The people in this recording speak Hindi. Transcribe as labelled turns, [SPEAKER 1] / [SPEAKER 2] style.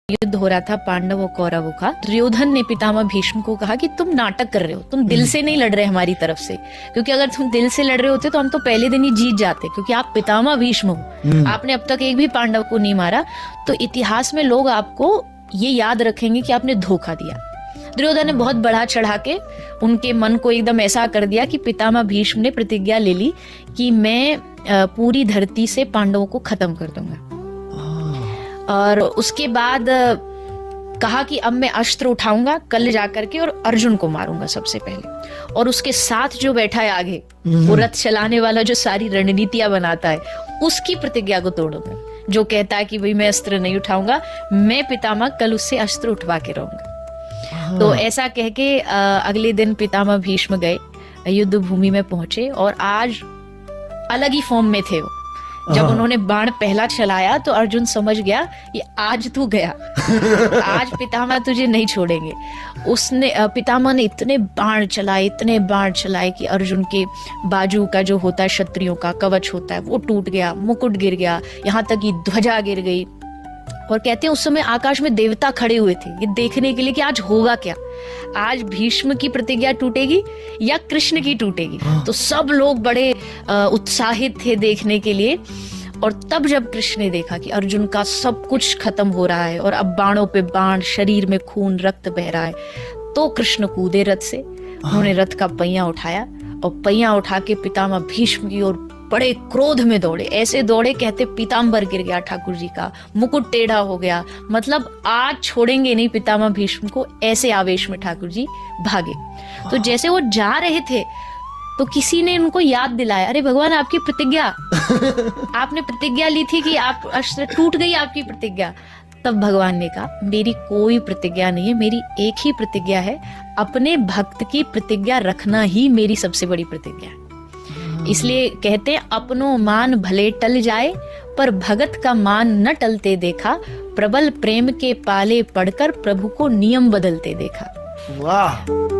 [SPEAKER 1] युद्ध हो रहा था पांडव और कौरवों का। दुर्योधन ने पितामह भीष्म को कहा कि तुम नाटक कर रहे हो, तुम दिल से नहीं लड़ रहे हमारी तरफ से, क्योंकि अगर तुम दिल से लड़ रहे होते तो हम तो पहले दिन ही जीत जाते, क्योंकि आप पितामह भीष्म हो, आपने अब तक एक भी पांडव को नहीं मारा, तो इतिहास में लोग आपको ये याद रखेंगे कि आपने धोखा दिया। दुर्योधन ने बहुत बढ़ा चढ़ा के उनके मन को एकदम ऐसा कर दिया कि पितामह भीष्म ने प्रतिज्ञा ले ली कि मैं पूरी धरती से पांडवों को खत्म कर दूंगा। और उसके बाद कहा कि अब मैं अस्त्र उठाऊंगा कल जाकर के और अर्जुन को मारूंगा सबसे पहले, और उसके साथ जो बैठा है आगे वो रथ चलाने वाला जो सारी रणनीतियां बनाता है उसकी प्रतिज्ञा को तोड़ूंगा, जो कहता है कि भाई मैं अस्त्र नहीं उठाऊंगा, मैं पितामह कल उससे अस्त्र उठवा के रहूंगा। तो ऐसा कह के अगले दिन पितामह भीष्म गए, युद्ध भूमि में पहुंचे और आज अलग ही फॉर्म में थे वो। जब उन्होंने बाण पहला चलाया तो अर्जुन समझ गया कि आज तू गया, आज पितामह तुझे नहीं छोड़ेंगे। उसने पितामह ने इतने बाण चलाए कि अर्जुन के बाजू का जो होता है क्षत्रियों का कवच होता है वो टूट गया, मुकुट गिर गया, यहाँ तक कि ध्वजा गिर गई। और कहते हैं उस समय आकाश में देवता खड़े हुए थे ये देखने के लिए कि आज होगा क्या, आज भीष्म की प्रतिज्ञा टूटेगी या कृष्ण की टूटेगी। तो सब लोग बड़े उत्साहित थे देखने के लिए। और तब जब कृष्ण ने देखा कि अर्जुन का सब कुछ खत्म हो रहा है और अब बाणों पे बाण, शरीर में खून रक्त बह रहा है, तो कृष्ण कूदे रथ से, उन्होंने रथ का पहिया उठाया और पहिया उठा के पितामह भीष्म की ओर बड़े क्रोध में दौड़े। ऐसे दौड़े कहते पीताम्बर गिर गया ठाकुर जी का, मुकुट टेढ़ा हो गया, मतलब आज छोड़ेंगे नहीं पितामह भीष्म को, ऐसे आवेश में ठाकुर जी भागे। तो जैसे वो जा रहे थे तो किसी ने उनको याद दिलाया, अरे भगवान आपकी प्रतिज्ञा आपने प्रतिज्ञा ली थी कि आप अस्त्र टूट गई आपकी प्रतिज्ञा। तब भगवान ने कहा मेरी कोई प्रतिज्ञा नहीं है, मेरी एक ही प्रतिज्ञा है, अपने भक्त की प्रतिज्ञा रखना ही मेरी सबसे बड़ी प्रतिज्ञा है। इसलिए कहते हैं अपनो मान भले टल जाए पर भगत का मान न टलते देखा, प्रबल प्रेम के पाले पढ़कर प्रभु को नियम बदलते देखा।
[SPEAKER 2] वाह।